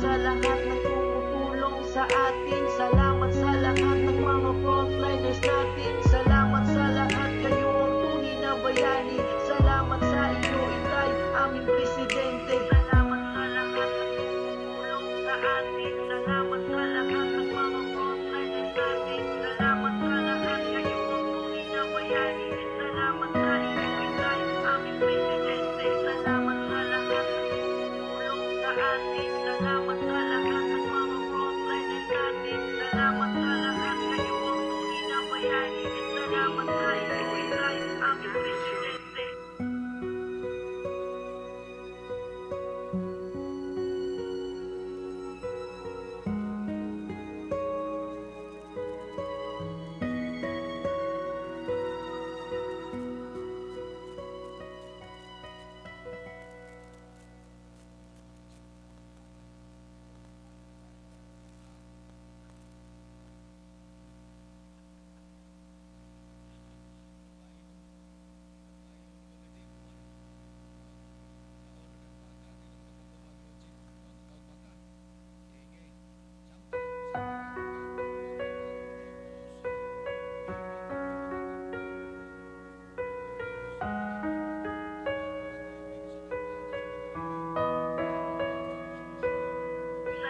sa lahat ng tumutulong sa atin. Salamat sa lahat ng mga frontliners natin. Salamat sa lahat, kayo ang tunay na bayani. Salamat sa iyo, Itay, aming presidente. Salamat sa lahat ng tumutulong sa atin. Salamat sa lahat ng mga frontliners natin. Salamat sa lahat, kayo ang tunay na bayani. Salamat sa iyo, Itay, aming presidente. Salamat sa lahat ng tumutulong sa atin. Salamat sa lahat ng mga frontliners natin. Salamat sa lahat, kayo ang tunay na bayani. Salamat sa iyo, Itay, aming presidente.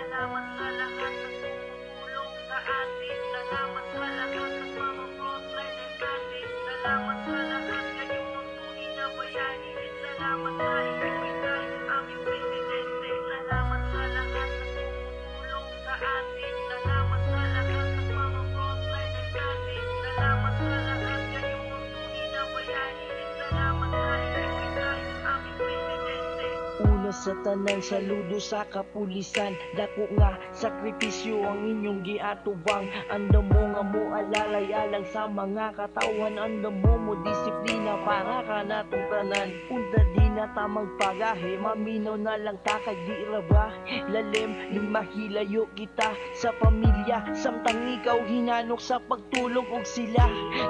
Salamat sa lahat ng tumutulong sa atin. Salamat sa lahat ng mga frontliners natin. Salamat sa lahat, kayo ang tunay na bayani. Salamat sa iyo, Itay, aming presidente. Salamat sa lahat ng tumutulong sa atin. Salamat sa lahat ng mga frontliners natin. Salamat sa lahat, kayo ang tunay na bayani. Salamat sa iyo, Itay, aming presidente. Una sa tanan, saludo sa kapulisan. Dako nga sakripisyo ang inyong giatubang. Andam mo nga mo alalay alang sa mga katawan. Andam mo disiplina para ka natong tanan. Unda di na ta magpagahe, maminaw na lang ta kag di ra ba lalim ning mahilayo kita sa pamilya. Samtang ikaw hinanok sa pagtulong og sila,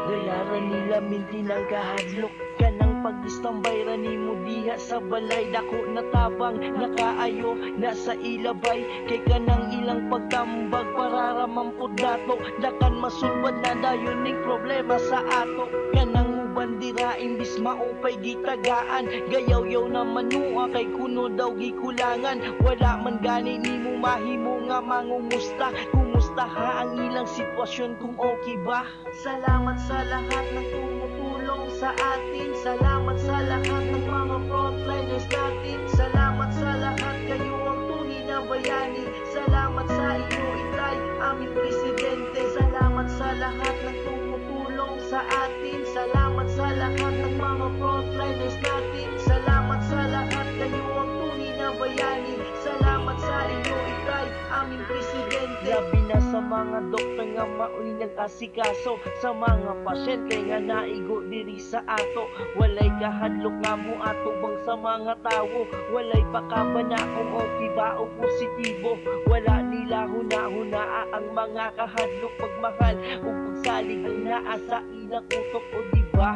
galaran nila minti ng kahadlok. Kanang pag-istambay ra nimo diha sa balay. Dako na tabang nakaayo nasa ilabay. Kay kanang ilang pagtambag para ramampod dato. Dakan masulbad na dayon ning problema sa ato. Kanang bandira imbis maupay gitagaan. Gayaw-yaw na manua kay kuno daw gikulangan. Wala man gani nimo mahimo nga mangumusta. Kumusta ha ang ilang sitwasyon kung okay ba? Salamat sa lahat ng tumutulong sa atin. Salamat sa lahat ng mga frontliners natin. Salamat sa lahat, kayo ang tunay na bayani. Salamat sa iyo, Itay, aming presidente. Salamat sa lahat ng tumutulong sa atin. Salamat sa lahat ng mga frontliners natin. Salamat sa lahat, kayo ang tunay na bayani. Salamat sa iyo, Itay, aming presidente. Labi na sa mga doktor nga maoy nag-asikaso sa mga pasyente nga naigo diri sa ato. Walay kahadlok nga mo atubang sa mga tawo. Walay pakabana kung okay ba o positibo. Wala nila huna-hunaa ang mga kahadlok pagmahal o pagsalig ang naa sa ilang utok o diba?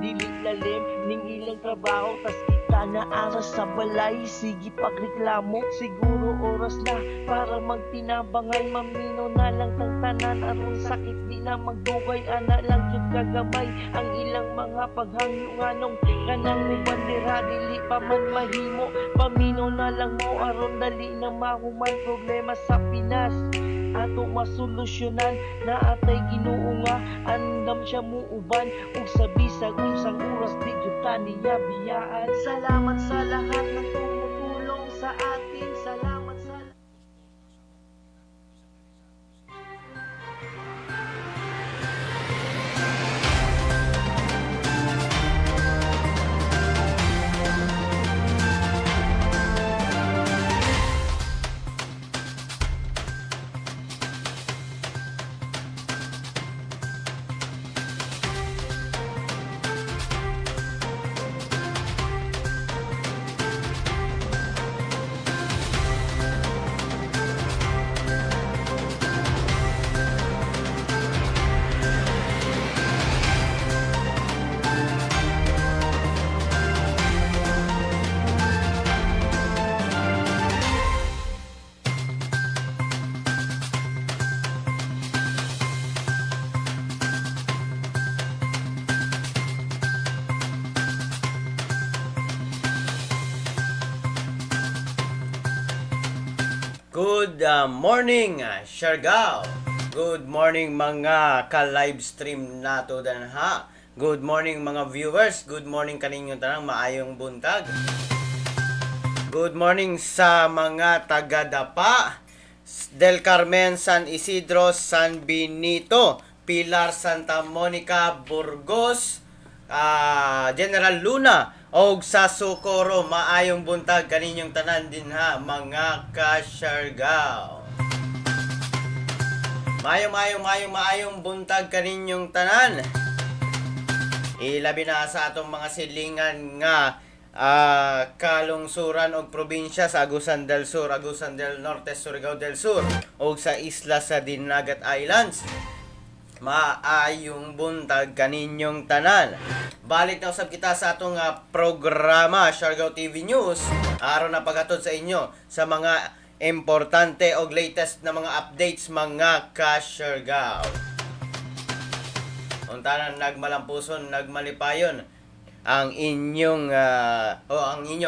Dili lalim ning ilang trabaho tas kita na aras sa balay. Sige pagreklamo, siguro oras na para magtinabangay. Maminaw na lang tang tanan aron sakit di na magdugay. Ana lang jud kagamay ang ilang mga paghangyo nganong kanang bandera dili pa man mahimo. Paminaw na lang mo aron dali na mahuman problema sa Pinas. Ato masolusyonan na atay Ginoo nga andam siya muuban ug sa bisag unsang oras di jud ta niya biyaan. Salamat sa lahat ng tumutulong sa atin. Salamat sa Good morning, Siargao. Good morning mga ka-livestream nato danha. Good morning mga viewers. Good morning kaninyong tanang maayong buntag. Good morning sa mga taga-Dapa, Del Carmen, San Isidro, San Benito, Pilar, Santa Monica, Burgos, General Luna, og sa Socorro. Maayong buntag kaninyong tanan din ha mga ka-Siargao. Maayong buntag kaninyong tanan. Ilabi na sa atong mga silingan nga kalungsuran og probinsya sa Agusan del Sur, Agusan del Norte, Surigao del Sur og sa isla sa Dinagat Islands. Maayong buntag kaninyong tanan. Balik na usab kita sa atong programa Siargao TV News aron na paghatod sa inyo sa mga importante og latest na mga updates mga ka-Siargao. Untanan nagmalampuson, nagmalipayon ang inyong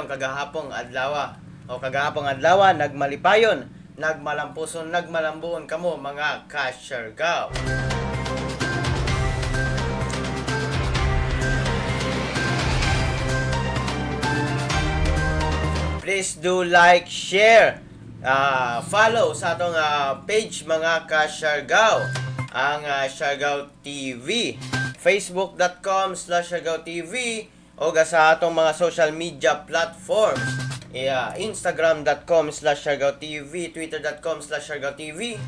kagahapong adlaw nagmalipayon, nagmalampuson, nagmalambuon kamo mga ka-Siargao. Please do like, share, follow sa atong page mga ka-Siargao, ang Siargao TV, facebook.com/Siargao TV o sa atong mga social media platforms, instagram.com/Siargao TV, twitter.com/Siargao TV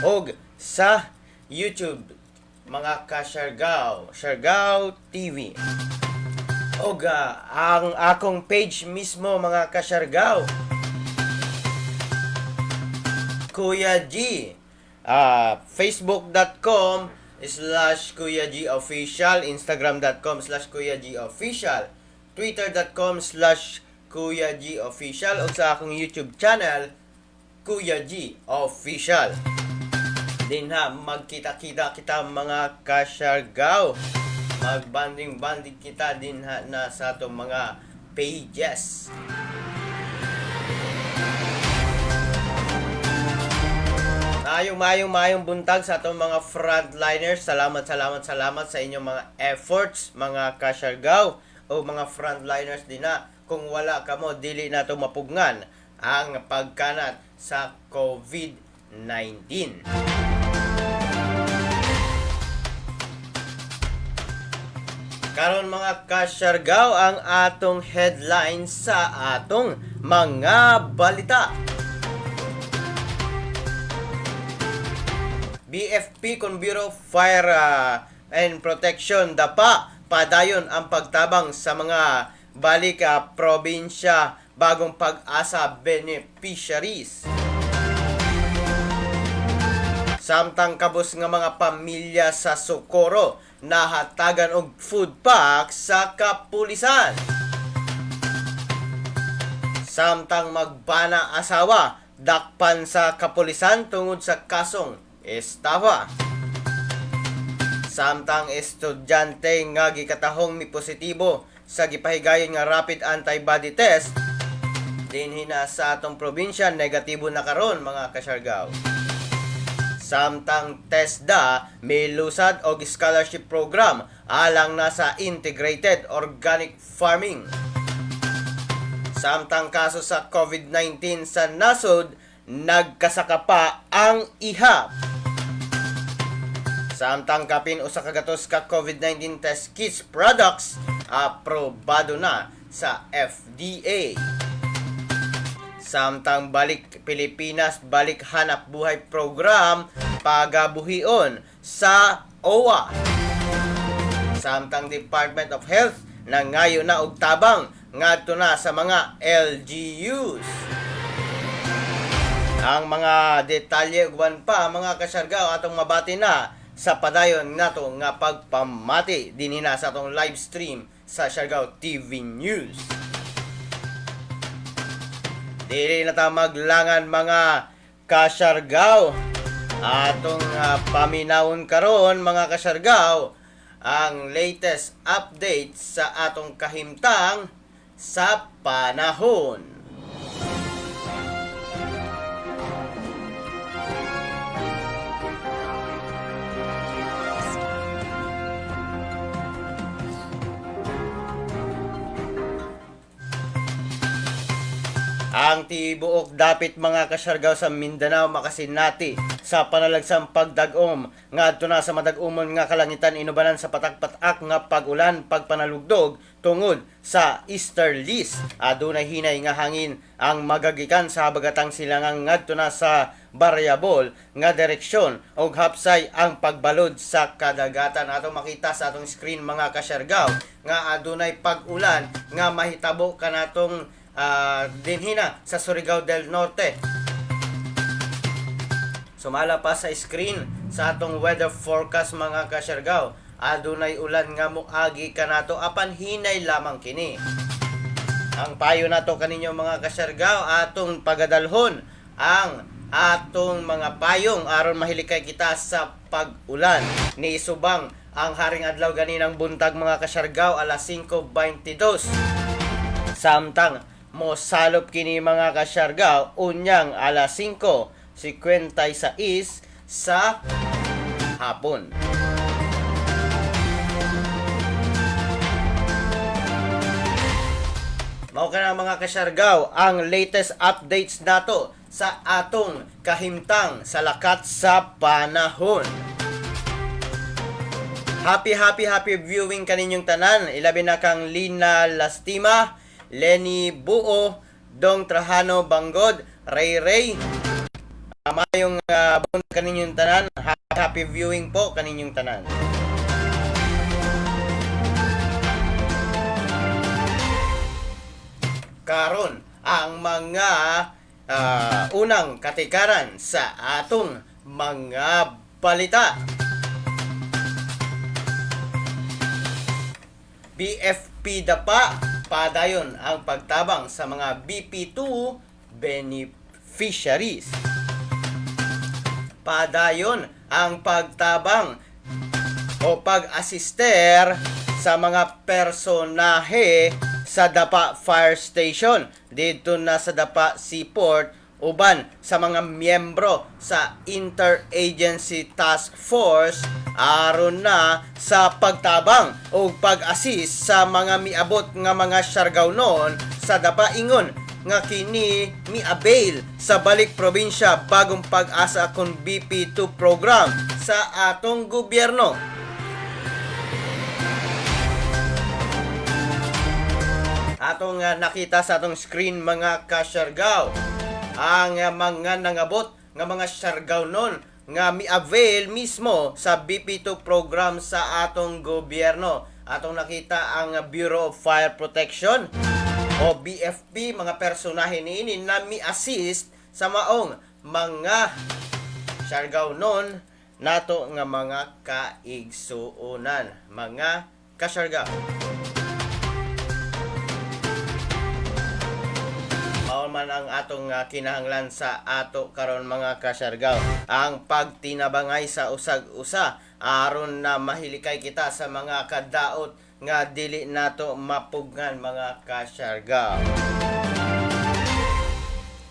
o sa YouTube mga ka-Siargao, Siargao TV. O ang akong page mismo mga ka-Siargao, Kuya G, facebook.com/Kuya G Official, instagram.com/Kuya G Official, twitter.com/Kuya G Official o sa akong YouTube channel Kuya G Official. Din ha, magkita-kita kita mga ka-Siargao. Magbanding-banding kita din ha, na sa itong mga pages. Mayong buntag sa itong mga frontliners. Salamat sa inyong mga efforts mga ka-Siargao o mga frontliners din na. Kung wala kamo, dili na ito mapugnan ang pagkanat sa COVID-19. Karon mga ka-Siargao, ang atong headline sa atong mga balita. BFP con Bureau of Fire and Protection Dapa padayon ang pagtabang sa mga balik probinsya bagong pag-asa beneficiaries. Samtang kabus nga mga pamilya sa Socorro nahatagan og food pack sa kapulisan. Samtang magbana asawa dakpan sa kapulisan tungod sa kasong estafa. Samtang estudyante nga gikatahong mi positibo sa gipahigayon nga rapid antibody test dinhi na sa atong probinsya, negatibo na karon mga ka-Siargao. Samtang TESDA may lusad og scholarship program alang na sa integrated organic farming. Samtang kaso sa COVID-19 sa nasod, nagkasaka pa ang ihap. Samtang kapin usa ka gatos ka COVID-19 test kits products aprobado na sa FDA. Samtang balik Pilipinas, balik hanap buhay program pagabuhion sa OWA. Samtang Department of Health nangayo na og tabang ngadto na sa mga LGUs. Ang mga detalye ug pa mga ka-Siargao atong mabati na sa padayon nato nga pagpamati dinhi na sa atong live stream sa Siargao TV News. Dili na ta maglangan mga ka-Siargao. Atong paminawon karon mga ka-Siargao ang latest update sa atong kahimtang sa panahon. ang tibuok dapit mga kasyargaw sa Mindanao makasinati sa panalagsang pagdagom nga adto na sa madagumon nga kalangitan inubanan sa patak-patak nga pag-ulan pagpanalugdog tungod sa easterlies. Adunay hinay nga hangin ang magagikan sa habagatang silangang ngadto na sa variable nga direksyon og hapsay ang pagbalod sa kadagatan. Ato makita sa atong screen mga kasyargaw nga adunay pag-ulan nga mahitabo kanatong dinhina sa Surigao del Norte. Sumala pa sa screen sa atong weather forecast mga kasyargaw, adunay ulan nga moagi kanato apan hinay lamang kini. Ang payo nato kaninyo mga kasyargaw, atong pagadalhon ang atong mga payong aron mahilikay kita sa pag-ulan. Ni subang ang haring adlaw ganinang buntag mga kasyargaw alas 5:22. Samtang mo salop kini mga kasyargaw unyang alas 5:56 sa hapon. Mao ka na mga kasyargaw ang latest updates nato sa atong kahimtang sa lakat sa panahon. Happy viewing kaninyong tanan. Ilabi na kang Lina Lastima, Lenny Buo, Dong Trajano Banggod, Ray. Mayong buong kaninyong tanan. Happy viewing po kaninyong tanan. Karon ang mga unang katikaran sa atong mga balita. BFP Dapa, padayon ang pagtabang sa mga BP2 beneficiaries. Padayon ang pagtabang o pag-assister sa mga personahe sa Dapa Fire Station dito na sa Dapa Seaport uban sa mga miyembro sa Interagency Task Force aron na sa pagtabang o pag-assist sa mga miabot nga mga syargawnon sa Dapa ingon nga kini mi-avail sa balik probinsya bagong pag-asa kon BP2 program sa atong gobyerno. Atong nakita sa atong screen mga kasyargaw ang mga nangabot nga mga syargawnon nga mi-avail mismo sa BP2 program sa atong gobyerno. Atong nakita ang Bureau of Fire Protection o BFP, mga personahe niini na mi-assist sa maong mga syargawnon nato nga mga kaigsuonan, mga kasyargaw. Man ang atong kinahanglan sa ato karon mga kasyargaw, ang pagtinabangay sa usag-usa aron na mahilikay kita sa mga kadaot nga dili nato mapugnan mga kasyargaw.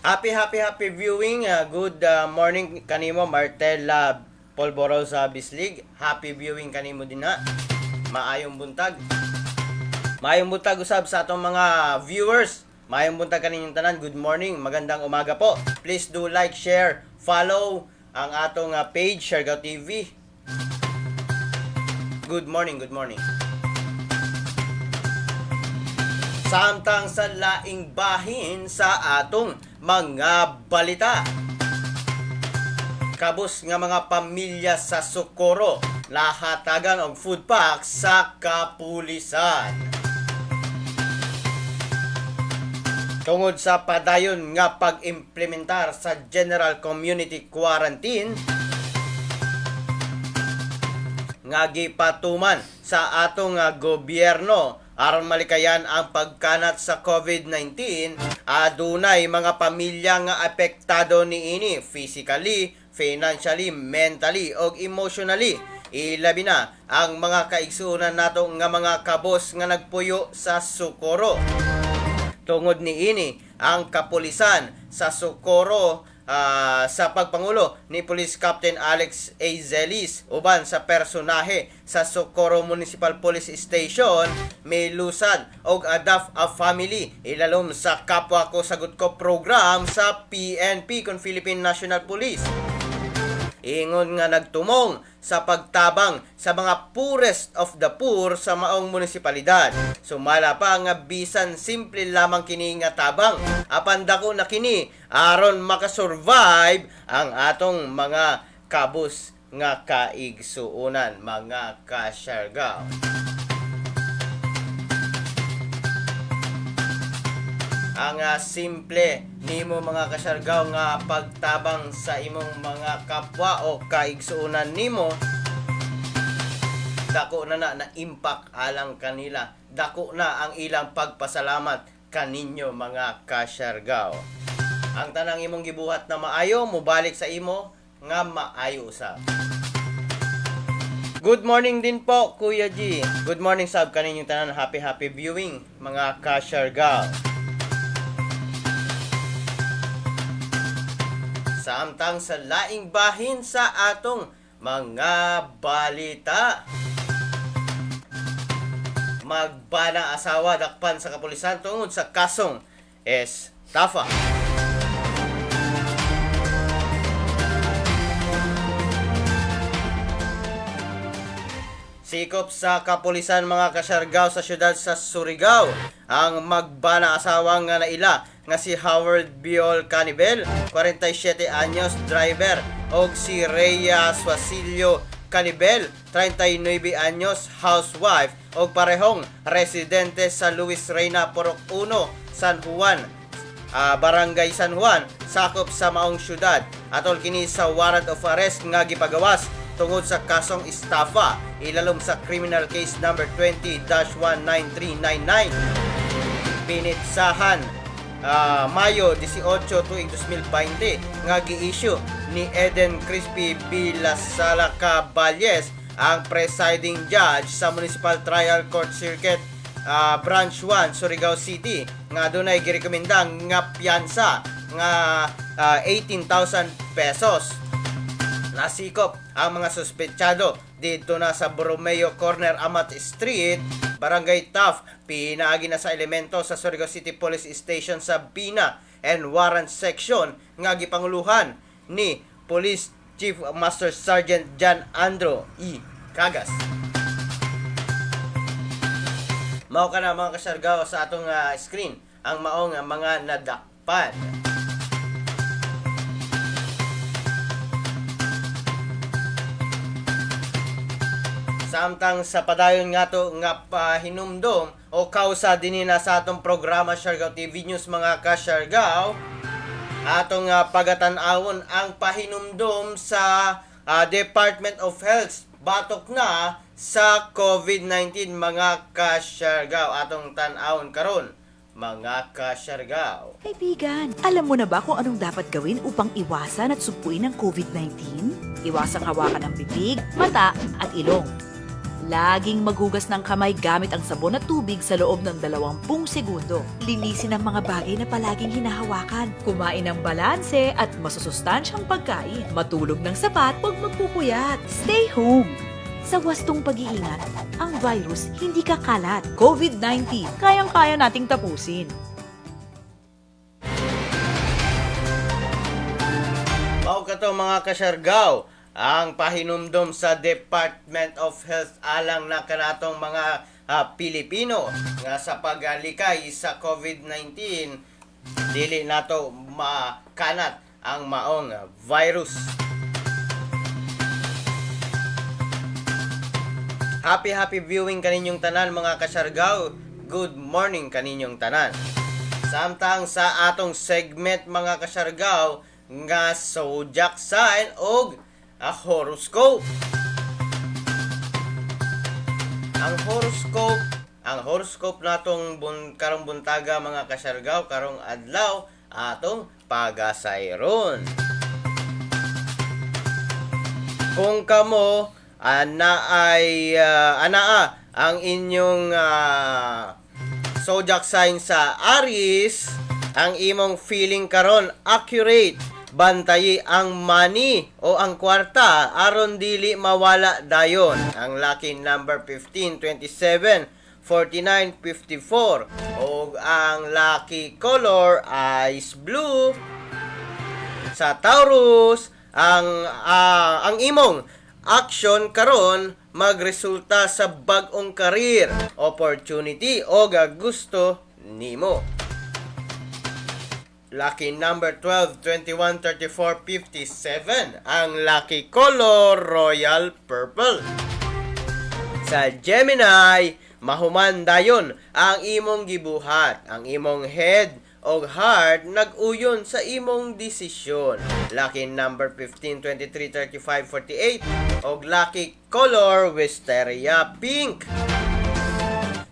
Happy viewing. Good morning kanimo Martela Polborosa Bislig. Happy viewing kanimo din ha. Maayong buntag. Maayong buntag usab sa atong mga viewers. Mayong buntag kaninyong tanan. Good morning, magandang umaga po. Please do like, share, follow ang atong page, Siargao TV. Good morning. Samtang sa laing bahin sa atong mga balita. Kabus nga mga pamilya sa Socorro lahatagan og food pack sa kapulisan. Tungod sa padayon nga pag-implementar sa General Community Quarantine nga gipatuman sa atong gobyerno aron malikayan ang pagkanat sa COVID-19, adunay mga pamilya nga apektado niini physically, financially, mentally ug emotionally. Ilabi na ang mga kaigsuonan nato nga mga kabos nga nagpuyo sa Socorro. Tungod niini ang kapulisan sa Socorro sa pagpangulo ni Police Captain Alex A. Zelis uban sa personahe sa Socorro Municipal Police Station may lusad og adaf a family ilalom sa Kapwa Ko Sagot Ko program sa PNP kon Philippine National Police. Ingon nga nagtumong sa pagtabang sa mga poorest of the poor sa maong munisipalidad. Sumala pa nga bisan simple lamang kini nga tabang. Apan dako na kini aron makasurvive ang atong mga kabus nga kaigsuunan, mga kasyargaw. Ang simple nimo mga kasyargaw nga pagtabang sa imong mga kapwa o kaigsuunan nimo, dako na impact alang kanila, dako na ang ilang pagpasalamat kaninyo mga kasyargaw. Ang tanang imong gibuhat na maayo mobalik sa imo nga maayo usab. Good morning din po Kuya G. Good morning sab kaninyong tanan, happy viewing mga kasyargaw. Samtang sa laing bahin sa atong mga balita. Magbanang asawa dakpan sa kapulisan tungod sa kasong estafa. Sikop sa kapulisan mga kasyargaw sa syudad sa Surigao ang magbanang asawa nga naila nga si Howard Biol Canibel, 47 anyos, driver, og si Rhea Suasilio Canibel, 39 anyos, housewife, og parehong residente sa Luis Reina Purok 1, San Juan, Barangay San Juan, sakop sa maong syudad. Atol kini sa warrant of arrest nga gipagawas tungod sa kasong estafa ilalom sa criminal case number 20-19399. Pinitsahan Mayo 18 tuig 2020 nga gi-issue ni Eden Crispy Vilasala Caballes, ang presiding judge sa Municipal Trial Court Circuit Branch 1 Surigao City, nga dunay girekomenda nga piyansa nga 18,000 pesos. Nasikop ang mga suspetsado dito na sa Borromeo Corner, Amat Street, Barangay Taft. Pinaagi na sa elemento sa Surigao City Police Station sa Bina and Warrant Section nga gipanguluhan ni Police Chief Master Sergeant John Andrew E. Cagas. Mao ka na mga kasyargaw sa atong screen ang maong mga nadakpan. Samtang sa padayon nga to nga pahinumdom o kausa dinhi na sa atong programa Siargao TV News mga kasyargaw, atong pagatan-awon ang pahinumdom sa Department of Health batok na sa COVID-19 mga kasyargaw. Atong tan-awon karon mga kasyargaw. Kaibigan, alam mo na ba kung anong dapat gawin upang iwasan at sumpuin ang COVID-19? Iwasang hawakan ng bibig, mata at ilong. Laging maghugas ng kamay gamit ang sabon at tubig sa loob ng 20 segundo. Linisin ang mga bagay na palaging hinahawakan. Kumain ng balanse at masusustansyang pagkain. Matulog ng sapat, huwag magpupuyat. Stay home. Sa wastong pag-iingat, ang virus hindi kakalat. COVID-19, kayang-kaya nating tapusin. Mao kato mga kasyargaw ang pahinumdom sa Department of Health alang na kanatong mga Pilipino nga sa paglikay sa COVID-19 dili nato makanat ang maong virus. Happy viewing kaninyong tanan mga kasyargaw. Good morning kaninyong tanan. Samtang sa atong segment mga kasyargaw nga zodiac sign og horoscope. Ang horoscope natong karong buntaga mga kasyargaw karong adlaw atong pagasayron. Kung kamo anaa ang inyong zodiac sign sa Aries, ang imong feeling karon accurate bantayi ang money o ang kwarta aron dili mawala dayon. Ang lucky number 15, 27, 49, 54 o ang lucky color is blue. Sa Taurus, ang imong action karon magresulta sa bag-ong career, opportunity o gusto nimo. Lucky number 12, 21, 34, 57. Ang lucky color, royal purple. Sa Gemini, mahuman dayon ang imong gibuhat. Ang imong head o heart nag-uyon sa imong desisyon. Lucky number 15, 23, 35, 48. O lucky color, wisteria pink.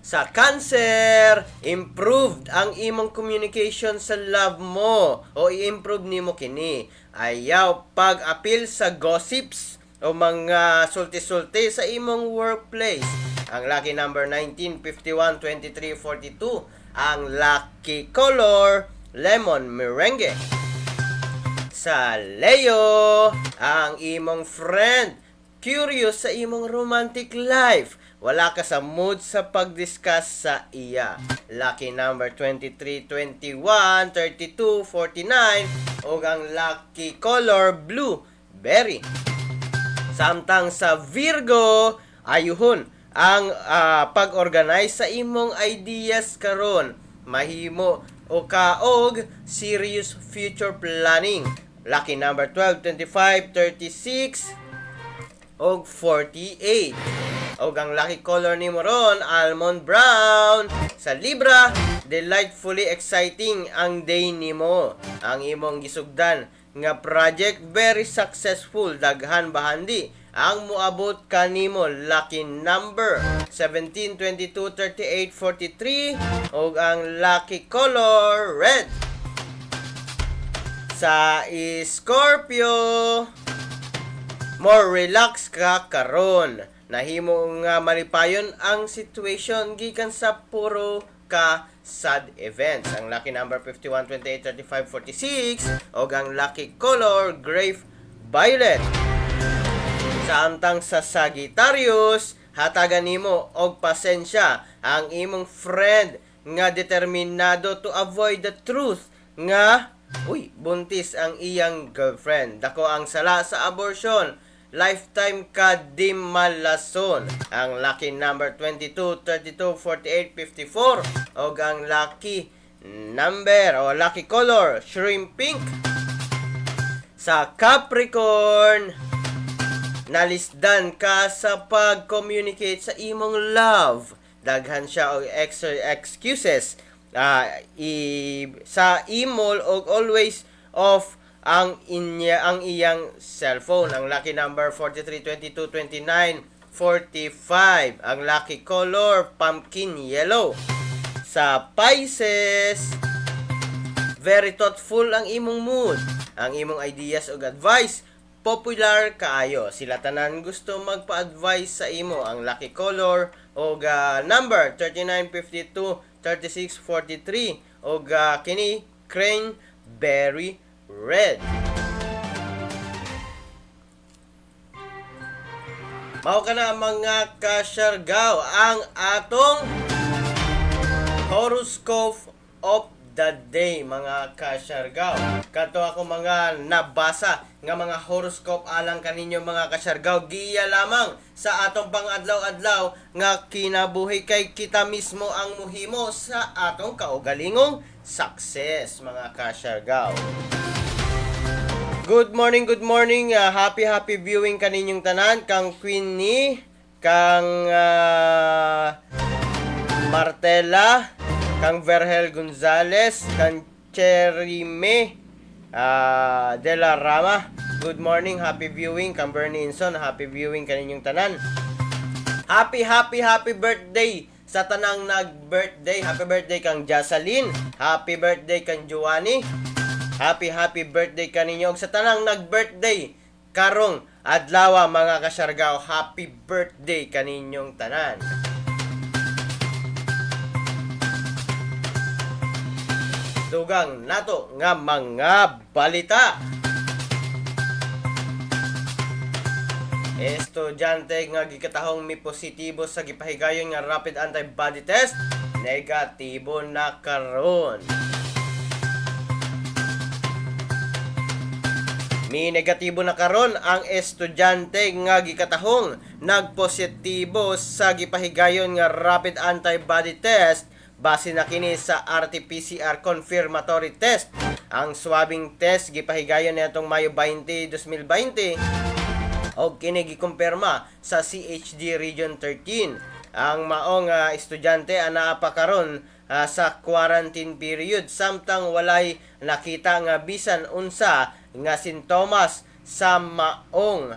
Sa Cancer, improved ang imong communication sa love mo o i-improve nimo kini. Ayaw pag-apil sa gossips o mga sulti-sulti sa imong workplace. Ang lucky number 19, 51, 23, 42. Ang lucky color, lemon meringue. Sa Leo, ang imong friend, curious sa imong romantic life. Wala ka sa mood sa pag-discuss sa iya. Lucky number 23, 21, 32, 49 o ang lucky color blue, berry. Samtang sa Virgo, ayuhon ang pag-organize sa imong ideas karon. Mahimo o kaog serious future planning. Lucky number 12, 25, 36 o 48. O ang lucky color ni mo ron, almond brown. Sa Libra, delightfully exciting ang day nimo. Ang imong gisugdan nga project very successful, daghan bahandi ang muabot kanimo. Lucky number 17, 22, 38, 43 o ang lucky color red. Sa Scorpio, more relax ka karon. Nahimo nga malipayon ang situation gikan sa puro ka sad events. Ang lucky number 51, 28, 35, 46 o ang lucky color grave violet. Samtang sa Sagittarius, hatagan nimo og pasensya ang imong friend nga determinado to avoid the truth nga buntis ang iyang girlfriend. Dako ang sala sa abortion. Lifetime ka di malason. Ang lucky number 22, 32, 48, 54 o ang lucky number o lucky color shrimp pink. Sa Capricorn, nalisdan ka sa pag-communicate sa imong love. Daghan siya og excuses sa email og always off ang iyang cellphone. Ang lucky number 43, 22, 29, 45. Ang lucky color pumpkin yellow. Sa Pisces, very thoughtful ang imong mood. Ang imong ideas ug advice popular kaayo. Sila tanan gusto magpa-advise sa imo. Ang lucky color o number 39, 52, 36, 43 o kini cranberry red. Mao kana mga kasyargaw ang atong horoscope of the day, mga kasyargaw. Kato ako mga nabasa nga mga horoscope alang kaninyo mga kasyargaw. Giya lamang sa atong pang-adlaw-adlaw nga kinabuhi kay kita mismo ang muhimo sa atong kaugalingong success, mga kasyargaw. Good morning. Happy viewing kaninyong tanan. Kang Queenie, kang Martela, kang Vergel Gonzales, kang Cherime de la Rama. Good morning, happy viewing. Kang Bernie Inson, happy viewing kaninyong tanan. Happy birthday sa tanang nag-birthday. Happy birthday kang Jocelyn. Happy birthday kang Joanny. Happy birthday kaninyo. Sa tanang nag-birthday karong adlaw mga kasyargaw, happy birthday kaninyong tanan. Dugang nato nga mga balita. Estudyante nga gikatahong mi positibo sa gipahigayon nga rapid antibody test, negatibo na karon. Mi negatibo na karon ang estudyante nga gikatahong nagpositibo sa gipahigayon nga rapid antibody test base na kini sa RT-PCR confirmatory test. Ang swabing test gipahigayon nitong Mayo 20, 2020 o kini gikumpirma sa CHD Region 13. Ang maong estudyante anaa pa karon sa quarantine period samtang walay nakita nga bisan unsa nga sintomas sa maong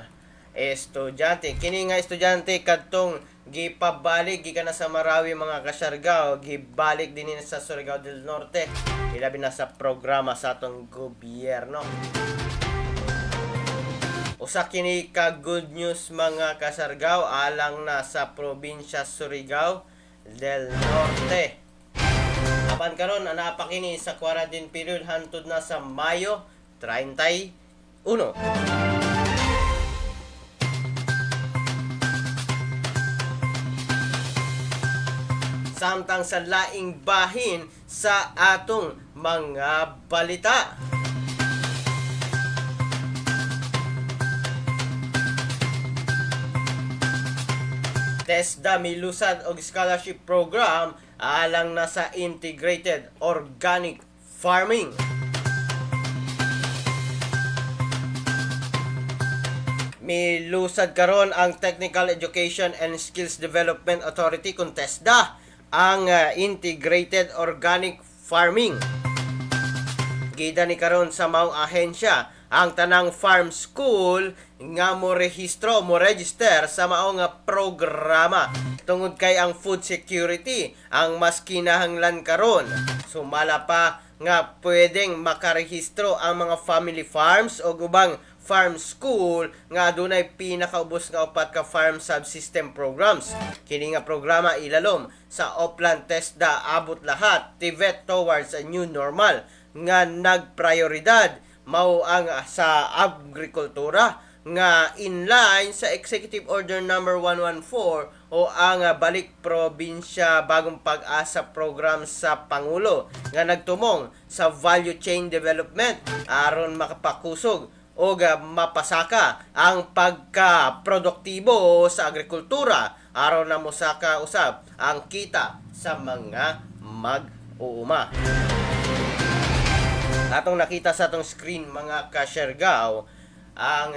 estudyante. Kini nga estudyante kadtong gipabalik gikan na sa Marawi mga kasyargaw, gibalik din sa Surigao del Norte, ilabi na sa programa sa atong gobyerno. Usa kini ka good news mga kasargaw alang na sa probinsya Surigao del Norte. Apan karon ana pa kini sa quarantine period hantod na sa Mayo 31. Samtang sa laing bahin sa atong mga balita. TESDA milusad og scholarship program alang na sa integrated organic farming. Milusad karon ang Technical Education and Skills Development Authority kung TESDA ang integrated organic farming. Gida ni karon sa maong ahensya ang tanang farm school nga mo rehistro, mo register sa maong programa tungod kay ang food security ang mas kinahanglan karon. Sumala pa nga pwedeng makarehistro ang mga family farms o ubang farm school nga adunay pinakaubos nga 4 ka farm subsystem programs. Kini nga programa ilalom sa Oplan TESDA abot lahat tivet towards a new normal nga nagprioridad mao ang sa agrikultura nga inline sa Executive Order number 114 o ang Balik Probinsya Bagong Pag-asa program sa Pangulo nga nagtumong sa value chain development aron makapakusog o mapasaka ang pagka-produktibo sa agrikultura aron na mosaka usab ang kita sa mga mag-uuma. Atong nakita sa atong screen mga kasyargaw ang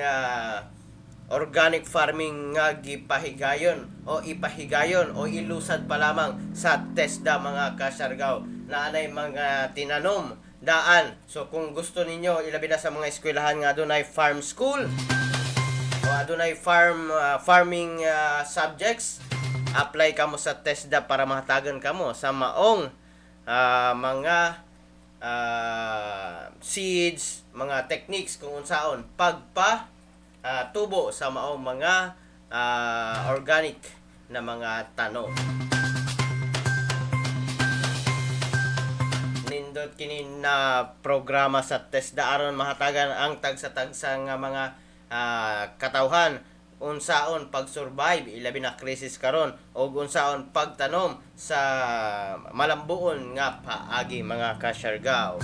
organic farming nga gipahigayon o ipahigayon o ilusad pa lamang sa TESDA mga kasyargaw na anay mga tinanom daan. So kung gusto ninyo ilabi na sa mga eskwelahan nga adunay farm school o adunay farming subjects, apply kamo sa TESDA para mahatagan kamo sa maong mga seeds, mga techniques kung unsaon tubo sa maong mga organic na mga tanom. Nindot kini na programa sa TESDA aron mahatagan ang tagsa-tagsa nga mga katawhan unsaon pag-survive ilabi na krisis karon o unsaon pagtanom sa malambuon nga paagi mga kasyargaw.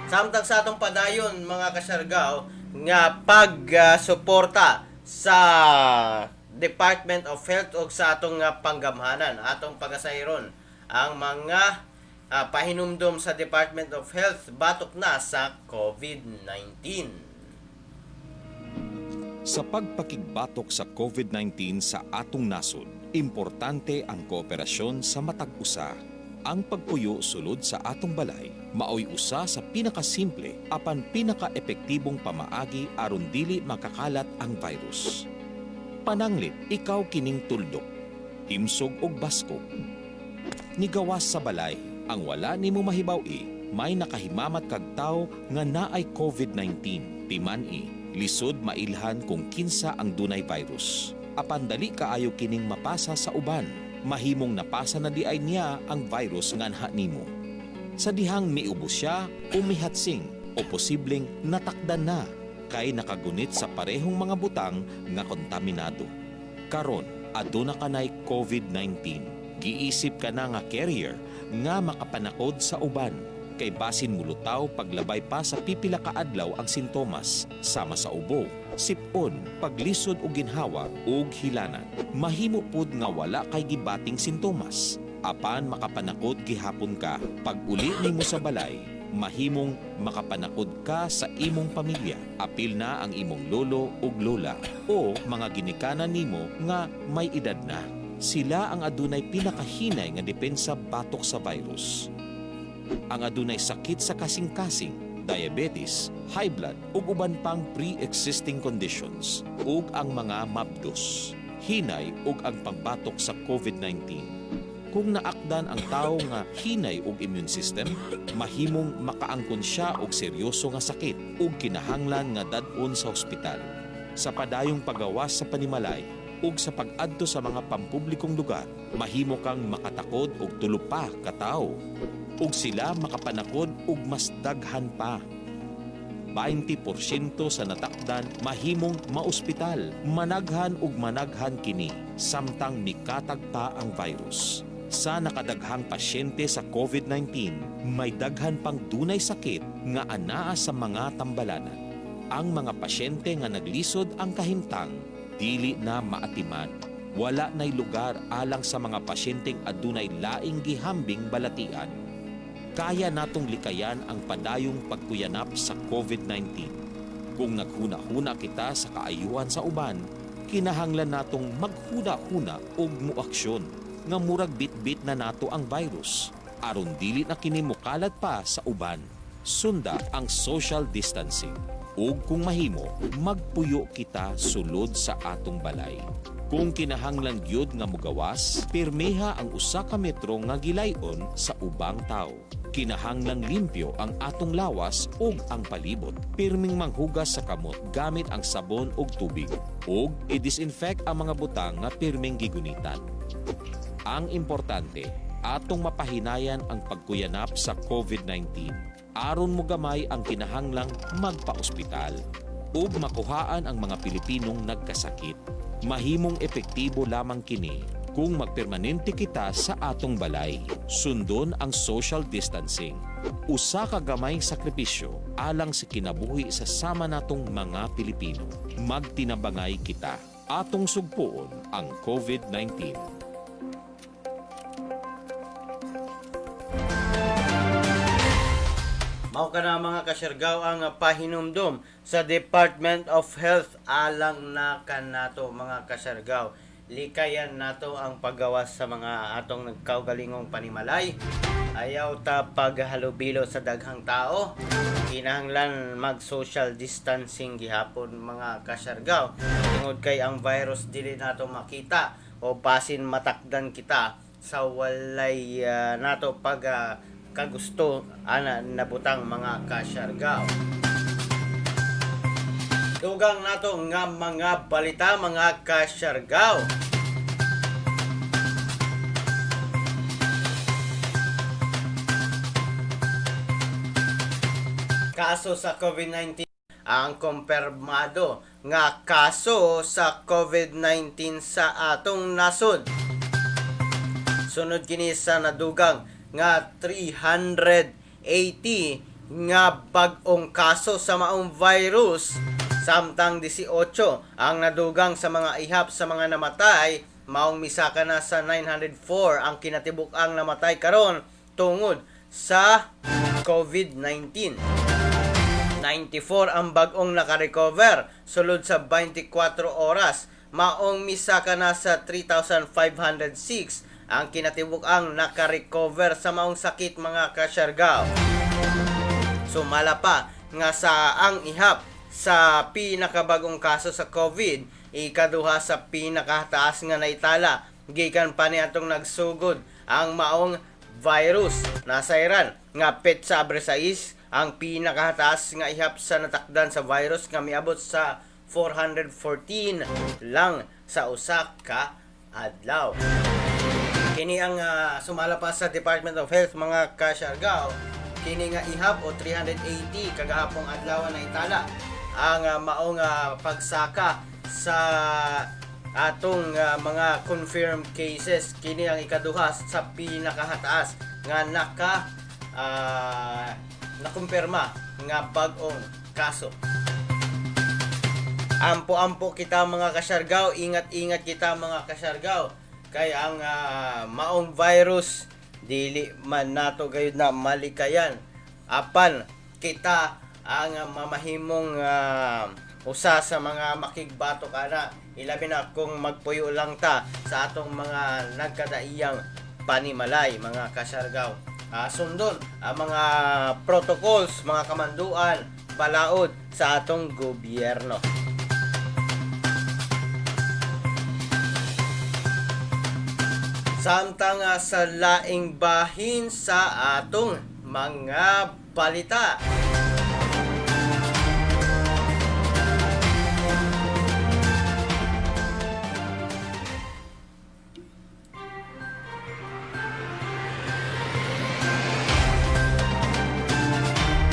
Samtang sa atong padayon mga kasyargaw nga pag-suporta sa Department of Health o sa atong panggamhanan, atong pagasayron ang mga pahinumdom sa Department of Health batok na sa COVID-19. Sa pagpakigbatok sa COVID-19 sa atong nasod, importante ang kooperasyon sa matag usa. Ang pagpuyo sulod sa atong balay, maoy usa sa pinakasimple apan pinakaepektibong pamaagi aron dili makakalat ang virus. Pananglit, ikaw kining tuldok, himsog og baskog. Nigawas sa balay, ang wala nimo mahibaw-i, may nakahimamat kag tawo nga naay COVID-19, timan-i. Lisod mailhan kung kinsa ang dunay virus. Apan dali kaayo kining mapasa sa uban. Mahimong napasa na di ay niya ang virus nga anha nimo. Sa dihang miubos siya o mihatsing o posibleng natakdan na. kay nakagunit sa parehong mga butang nga kontaminado. Karon, aduna kanay COVID-19. Giisip ka na nga carrier nga makapanakod sa uban. Kay basin mulutaw paglabay pa sa pipila ka adlaw ang sintomas sama sa ubo, sipon, paglisod o ginhawa ug hilanan. Mahimo pud nga wala kay gibating sintomas. Apan makapanakod gihapon ka pag uli nimo sa balay, mahimong makapanakod ka sa imong pamilya. Apil na ang imong lolo ug lola o mga ginikanan nimo nga may edad na. Sila ang adunay pinakahinay nga depensa batok sa virus. Ang adunay sakit sa kasing-kasing, diabetes, high blood ug uban pang pre-existing conditions ug ang mga mabdos, hinay ug ang pagbatok sa COVID-19. Kung naakdan ang tawo nga hinay og immune system, mahimong makaangkon siya og seryoso nga sakit ug kinahanglan nga dad-on sa ospital. Sa padayong pagawas sa panimalay ug sa pag-adto sa mga pampublikong lugar, mahimo kang makatakod og tulo pa ka tawo ug sila makapanakod ug mas daghan pa. 20% sa natakdan mahimong maospital, managhan ug managhan kini samtang mikatag pa ang virus. Sa nakadaghang pasyente sa COVID-19, may daghan pang dunay sakit nga anaa sa mga tambalanan. Ang mga pasyente nga naglisod ang kahimtang, dili na maatiman. Wala nay lugar alang sa mga pasyenteng adunay laing gihambing balatian. Kaya natong likayan ang padayong pagkuyanap sa COVID-19. Kung naghuna-huna kita sa kaayuhan sa uban, kinahanglan natong maghuna-huna og muaksyon nga murag bit-bit na nato ang virus aron dili na kini mokalat pa sa uban. Sunda ang social distancing ug kung mahimo magpuyo kita sulod sa atong balay. Kung kinahanglan gyud nga mogawas, pirmeha ang usa ka metro nga gilayon sa ubang tawo. Kinahanglang limpyo ang atong lawas ug ang palibot. Pirming manghugas sa kamot gamit ang sabon ug tubig. Ug i-disinfect ang mga butang nga pirming gigunitan. Ang importante, atong mapahinayan ang pagkuyanap sa COVID-19. Aron mo gamay ang kinahanglang magpa-ospital ug makuhaan ang mga Pilipinong nagkasakit. Mahimong epektibo lamang kini kung magpermanente kita sa atong balay. Sundon ang social distancing. Usa ka gamayng sakripisyo alang sa kinabuhi sa sama natong mga Pilipino. Magtinabangay kita. Atong sugpuon ang COVID-19. Mao ka na mga kasyargaw ang pahinumdom sa Department of Health alang na kanato mga kasyargaw. Likayan nato ang paggawas sa mga atong nagkaugalingong panimalay. Ayaw ta paghalubilo sa daghang tao. Kinahanglan mag social distancing gihapon mga kasyargaw. Tungod kay ang virus dili nato makita o basin matakdan kita sa walay nato pag kagusto ana nabutang mga kasyargaw. Dugang nato nga mga balita mga kasyargaw. Kaso sa COVID-19, ang kumpirmado nga kaso sa COVID-19 sa atong nasod. Sunod kini sa nadugang nga 380 nga bag-ong kaso sa maong virus. Samtang 18 ang nadugang sa mga ihap sa mga namatay, maong misaka na sa 904 ang kinatibuk-ang namatay karon tungod sa COVID-19. 94 ang bag-ong nakarecover sulod sa 24 oras, maong misaka na sa 3,506 ang kinatibuk-ang nakarecover sa maong sakit mga kasyargaw. Sumala pa nga sa ang ihap sa pinakabagong kaso sa COVID, ikaduha sa pinakataas nga naitala gikan pa niadtong nagsugod ang maong virus. Nasa Iran nga petsa abre 6 ang pinakataas nga ihap sa natakdan sa virus nga miabot sa 414 lang sa usa ka adlaw. Kini ang sumala pa sa Department of Health mga kasyargaw. Kini nga ihap o 380 kagahapong adlaw na itala ang maong pagsaka sa atong mga confirmed cases. Kini ang ikaduha sa pinakahataas nga nakumpirma nga bag-ong kaso. Ampo-ampo kita mga kasyargaw, ingat-ingat kita mga kasyargaw, kay ang maong virus dili man nato gayud na malikayan apan kita ang mamahimong usa sa mga makigbatok ana, ilabi na kung magpuyo lang ta sa atong mga nagkadaiyang panimalay mga kasyargaw. Sundon ang mga protocols, mga kamanduan, balaod sa atong gobyerno. Samtang sa laing bahin sa atong mga balita.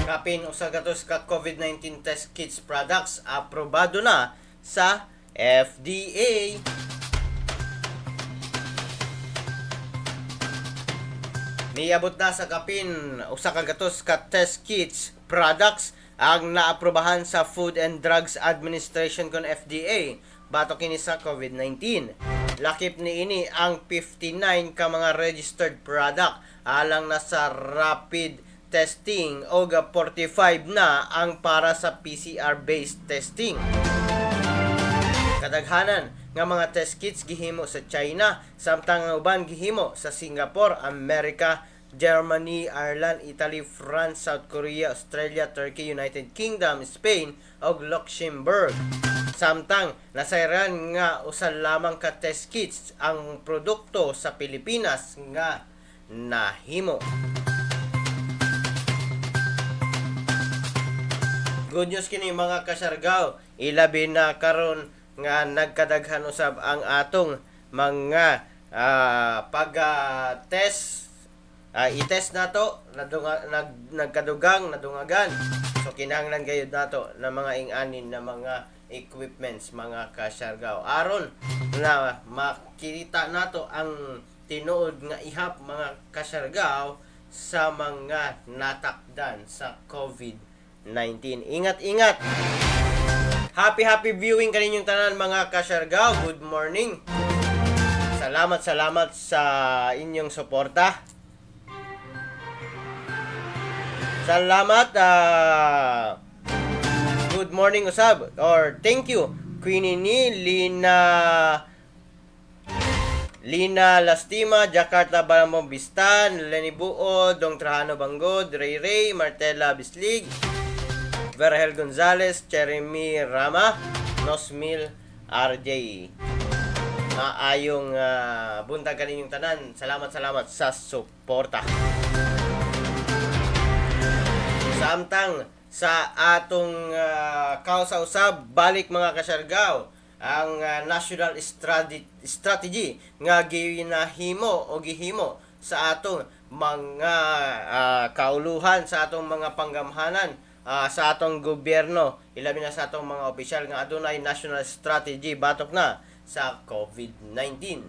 Kapin usagatos ka COVID-19 test kits products aprobado na sa FDA. Niabot na sa kapin usa ka gatos ka test kits products ang naaprobahan sa Food and Drugs Administration kon FDA batok kini sa COVID-19. Lakip niini ang 59 ka mga registered product alang na sa rapid testing o 45 na ang para sa PCR-based testing. Kadaghanan nga mga test kits gihimo sa China, samtang ang uban gihimo sa Singapore, Amerika, Germany, Ireland, Italy, France, South Korea, Australia, Turkey, United Kingdom, Spain ug Luxembourg. Samtang nasayran nga usa lamang ka test kits ang produkto sa Pilipinas nga nahimo. Good news kini mga kasyargaw, ilabi na karon nga nagkadaghan usab ang atong mga pag-test. I-test nato nagkadugang nadungagan. So kinahanglan gayud nato na mga ing-anin na mga equipments mga kasyargaw aron na makita nato ang tinuod nga ihap mga kasyargaw sa mga natakdan sa COVID-19. Ingat-ingat. Happy viewing kaninyong tanan mga kasyargaw. Good morning. Salamat sa inyong suporta. Salamat. Good morning usab or thank you Queenie ni Lina Lastima, Jakarta Balambong Bistan, Lenny Buo, Dong Trajano Banggod, Ray, Martela Bislig, Verhel Gonzalez, Jeremy Rama, Nosmil RJ. Maayong buntag kaninyong tanan. Salamat sa suporta. Samtang sa atong kausa-usab balik mga kasyargaw ang national strategy nga ginahimo o gihimo sa atong mga kauluhan, sa atong mga panggamhanan, sa atong gobyerno, ilabi na sa atong mga opisyal nga adunay national strategy batok na sa COVID-19.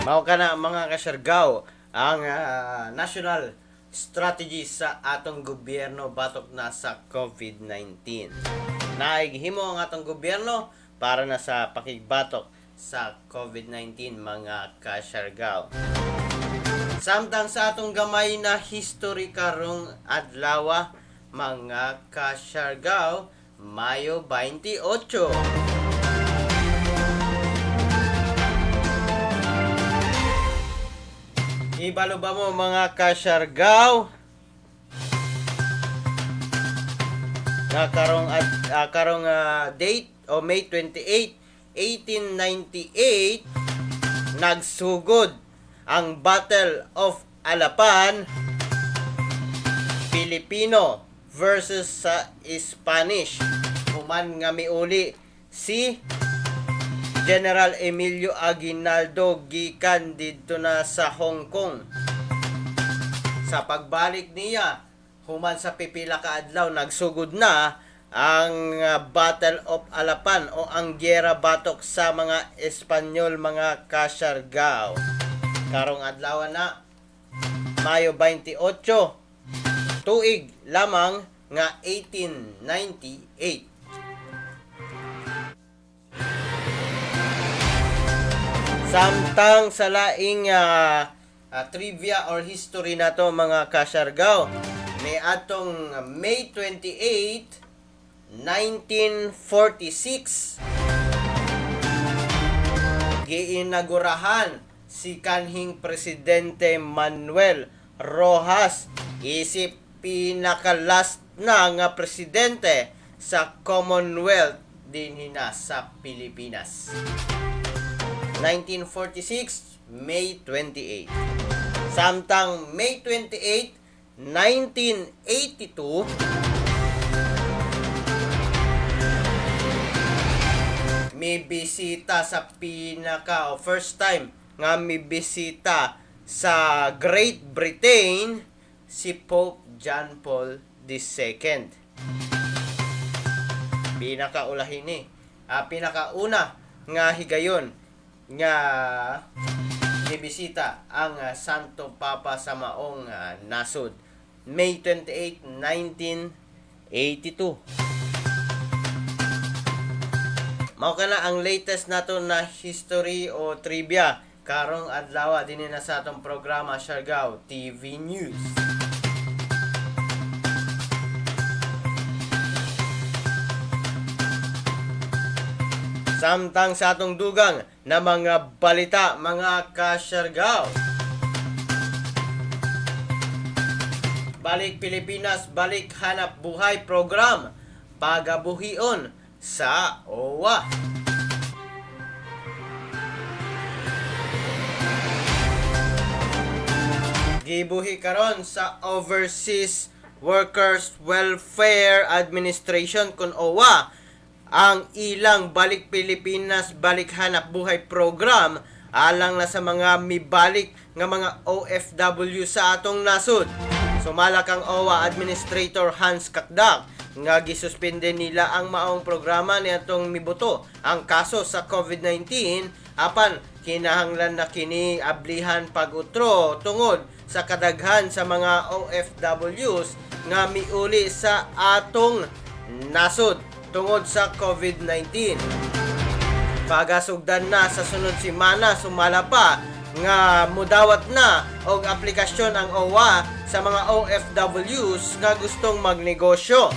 Mao kana mga kasyargaw ang national strategy sa atong gobyerno batok na sa COVID-19. Naigihimo ang atong gobyerno para na sa pakigbatok sa COVID-19 mga kasyargaw. Samtang sa atong gamay na history karong adlaw mga kasyargaw, Mayo 28. Ibalo ba mo mga kasyargaw? Na karong date o May 28, 1898 nagsugod ang Battle of Alapan, Filipino versus sa Spanish. Human nga miuli si General Emilio Aguinaldo gikan didto na sa Hong Kong. Sa pagbalik niya, human sa pipila ka adlaw nagsugod na ang Battle of Alapan o ang Giyera Batok sa mga Espanyol, mga kasyargaw. Karong adlaw na Mayo 28, tuig lamang nga 1898. Samtang sa laing trivia or history na to mga kasyargaw, may atong May 28, 1946 giinagurahan si kanhing Presidente Manuel Rojas, isip pinaka-last na nga presidente sa Commonwealth dinhi sa Pilipinas. 1946, May 28. Samtang May 28, 1982, may bisita sa first time nga may bisita sa Great Britain si Pope John Paul II. Pinakaulahin ni. Pinakauna nga higayon nga nibisita ang Santo Papa sa maong nasod. May 28, 1982. Mao kana ang latest nato na history o trivia karong adlaw dinhi na sa atong programa Siargao TV News. Samtang sa atong dugang na mga balita mga ka-Siargao. Balik Pilipinas, balik hanap buhay program pagabuhion sa OWA. Gibuhi karon sa Overseas Workers Welfare Administration kun OWA ang ilang Balik Pilipinas, balik hanap buhay program alang na sa mga mibalik nga mga OFW sa atong nasod. Sumalak ang OWA Administrator Hans Kakdak nga gisuspende nila ang maong programa niadtong mibuto ang kaso sa COVID-19 apan kinahanglan na kini ablihan pag-utro tungod sa kadaghan sa mga OFWs nga miuli sa atong nasod tungod sa COVID-19. Pagasugdan na sa sunod semana sumala pa nga mudawat na og aplikasyon ang OWA sa mga OFWs nga gustong magnegosyo.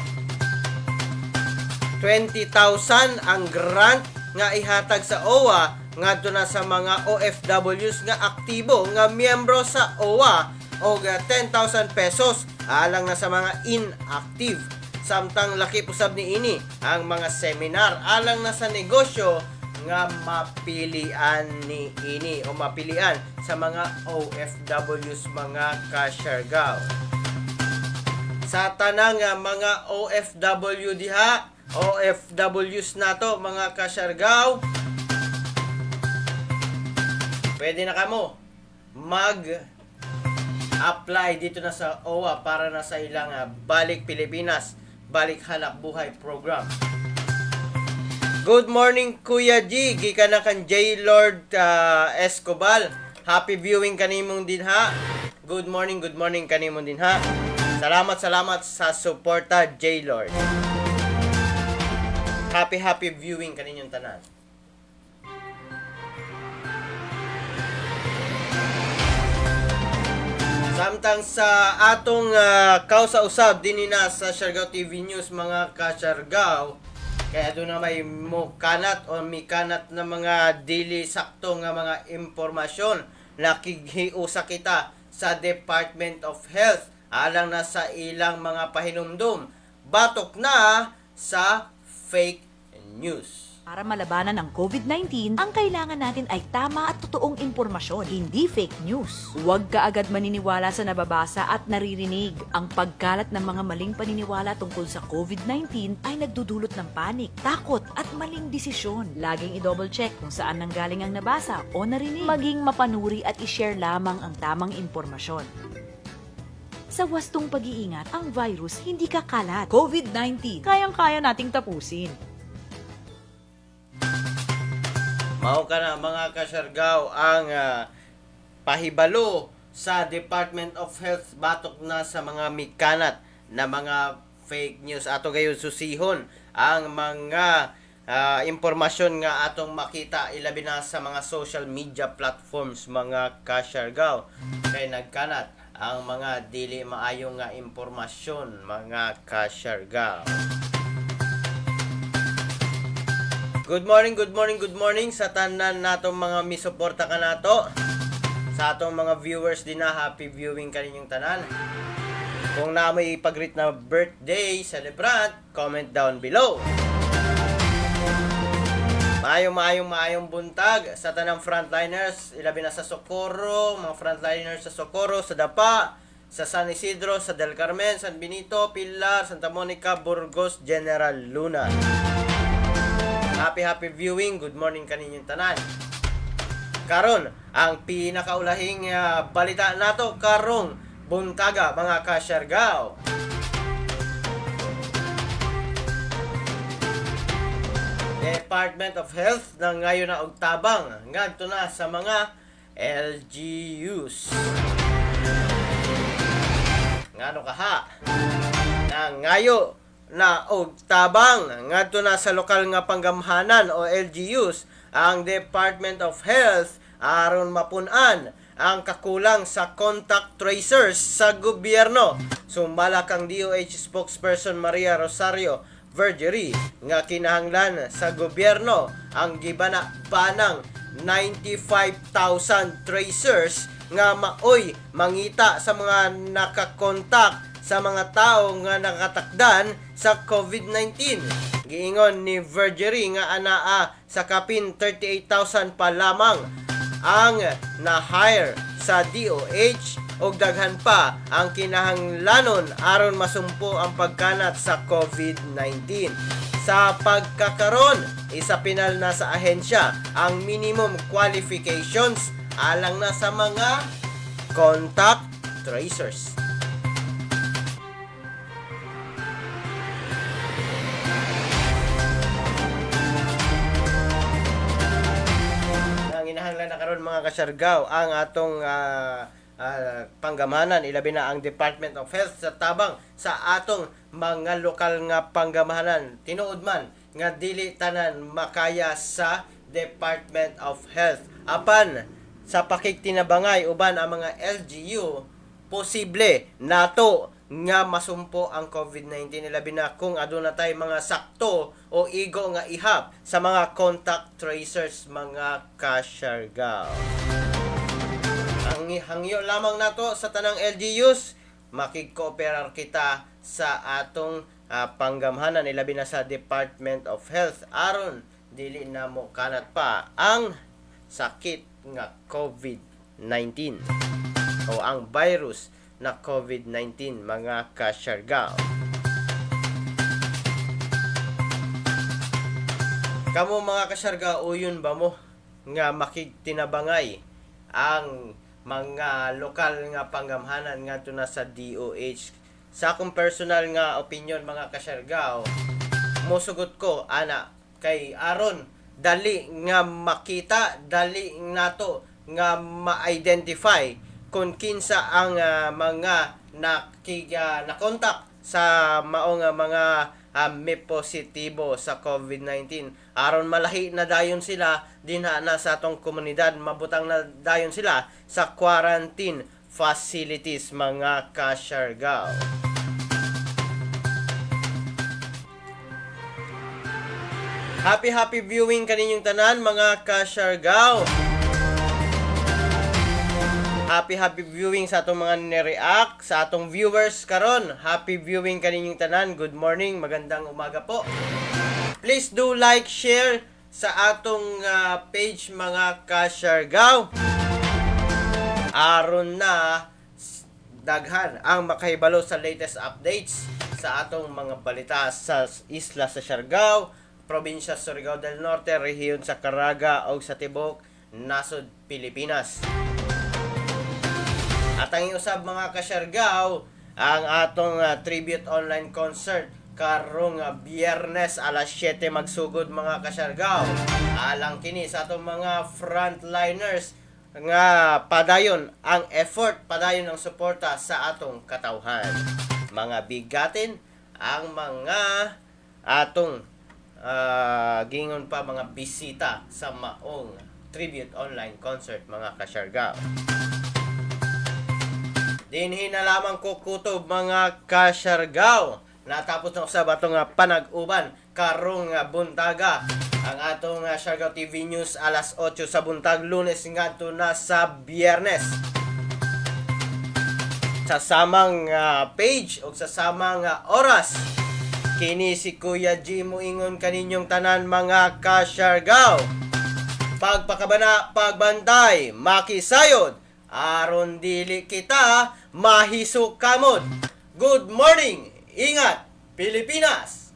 20,000 ang grant nga ihatag sa OWA ngadto na sa mga OFWs nga aktibo nga miyembro sa OWA og 10,000 pesos alang na sa mga inactive. Samtang laki pusab ni ini ang mga seminar alang na sa negosyo nga mapilian ni ini o mapilian sa mga OFWs mga ka-Siargao. Sa tanang mga OFW diha, OFWs nato mga ka-Siargao, pwede na kamo mag-apply dito na sa OWA para na sa ilang Balik Pilipinas, Balik Hanap Buhay program. Good morning Kuya G, gikan na kan J. Lord Escobal. Happy viewing kanimong din ha. Good morning kanimong din ha. Salamat sa suporta J. Lord. Happy viewing kaninyong tanan. Samtang sa atong kausa-usab dinhi na sa Siargao TV News mga ka-Siargao, kaya doon na may mukanat o mikanat na mga dili sakto nga mga impormasyon na kighiusa kita sa Department of Health alang na sa ilang mga pahinumdum batok na sa fake news. Para malabanan ang COVID-19, ang kailangan natin ay tama at totoong impormasyon, hindi fake news. Huwag ka agad maniniwala sa nababasa at naririnig. Ang pagkalat ng mga maling paniniwala tungkol sa COVID-19 ay nagdudulot ng panik, takot at maling desisyon. Laging i-double check kung saan nanggaling ang nabasa o narinig. Maging mapanuri at i-share lamang ang tamang impormasyon. Sa wastong pag-iingat, ang virus hindi kakalat. COVID-19, kayang-kaya nating tapusin. Mao ka na mga kasyargaw ang pahibalo sa Department of Health batok na sa mga mikanat na mga fake news. Ato gayon susihon ang mga impormasyon nga atong makita ilabi na sa mga social media platforms mga kasyargaw. Kay nagkanat ang mga dili maayong nga impormasyon mga kasyargaw. Good morning sa tanan natong mga misuporta ka nato. Sa atong mga viewers din na happy viewing kaninyong tanan. Kung na may pag-greet na birthday celebrant, comment down below. Maayong buntag sa tanang frontliners, ilabi na sa Socorro, mga frontliners sa Socorro, sa Dapa, sa San Isidro, sa Del Carmen, San Benito, Pilar, Santa Monica, Burgos, General Luna. Happy viewing, good morning kaninyong tanan. Karon, ang pinakaulahing balita nato karong buntaga mga kasyargaw. Department of Health na ngayon na og tabang ngadto na sa mga LGUs. Ngano kaha? Na ngayo na og tabang ngadto na sa lokal nga panggamhanan o LGUs ang Department of Health aron mapun-an ang kakulang sa contact tracers sa gobyerno. Sumbalak ang DOH spokesperson Maria Rosario Vergerie nga kinahanglan sa gobyerno ang gibana banang 95,000 tracers nga maoy mangita sa mga nakakontak sa mga tao nga nakatakdan sa COVID-19. Giingon ni Vergerie nga anaa sa kapin 38,000 pa lamang ang na-hire sa DOH ug daghan pa ang kinahanglanon aron masumpo ang pagkanat sa COVID-19. Sa pagkakaron, isa pinal na sa ahensya ang minimum qualifications alang na sa mga contact tracers. Inahanglan na karon mga kasyargaw ang atong panggamahanan ilabi na ang Department of Health sa tabang sa atong mga lokal nga panggamahanan tinuod man nga dili tanan makaya sa Department of Health apan sa pakigtinabangay uban ang mga LGU posible nato nga masumpo ang COVID-19 ilabi na kung aduna tay mga sakto o igo nga ihap sa mga contact tracers mga kasyargaw. Ang hangyo lamang nato sa tanang LGUs makig-cooperar kita sa atong panggamhanan ilabi na sa Department of Health aron dili na mo kanat pa ang sakit nga COVID-19 o ang virus na COVID-19 mga kasyargaw. Kamo mga kasyargaw uyon ba mo nga makigtinabangay ang mga lokal nga panggamhanan ngadto na sa DOH. Sa akong personal nga opinion mga kasyargaw, mosugot ko ana kay aron dali nga makita, dali nato nga ma-identify kung kinsa ang mga na-contact sa maong mga may positibo sa COVID-19 aron malahi na dayon sila dinha na sa atong komunidad, mabutang na dayon sila sa quarantine facilities mga kasyargaw. Happy viewing kaninyong tanan mga kasyargaw. Happy viewing sa atong mga nireact, sa atong viewers karon. Happy viewing kaninyong tanan. Good morning, magandang umaga po. Please do like, share sa atong page mga kasyargaw. Aron na daghan ang makahibalo sa latest updates sa atong mga balita sa isla sa Siargao, probinsya sa Surigao del Norte, rehiyon sa Caraga o sa Tibok, nasod Pilipinas. At ang usab mga kasyargaw, ang atong tribute online concert karong Biyernes alas 7 magsugod mga kasyargaw. Alang kini sa atong mga frontliners nga padayon ang effort, padayon ang suporta sa atong katawhan. Mga bigatin ang mga atong gingon pa mga bisita sa maong tribute online concert mga kasyargaw. Dinhi na lamang ko kutob mga kasyargaw. Natapos na sa batong panag-uban karong buntaga. Ang atong Siargao TV News alas 8 sa buntag Lunes ngadto na sa Biyernes. Sa samang page o sa samang oras. Kini si Kuya G moingon kaninyong tanan mga kasyargaw. Pagpakabana, pagbantay, makisayod, aron dili kita mahisok kamot. Good morning, ingat, Pilipinas!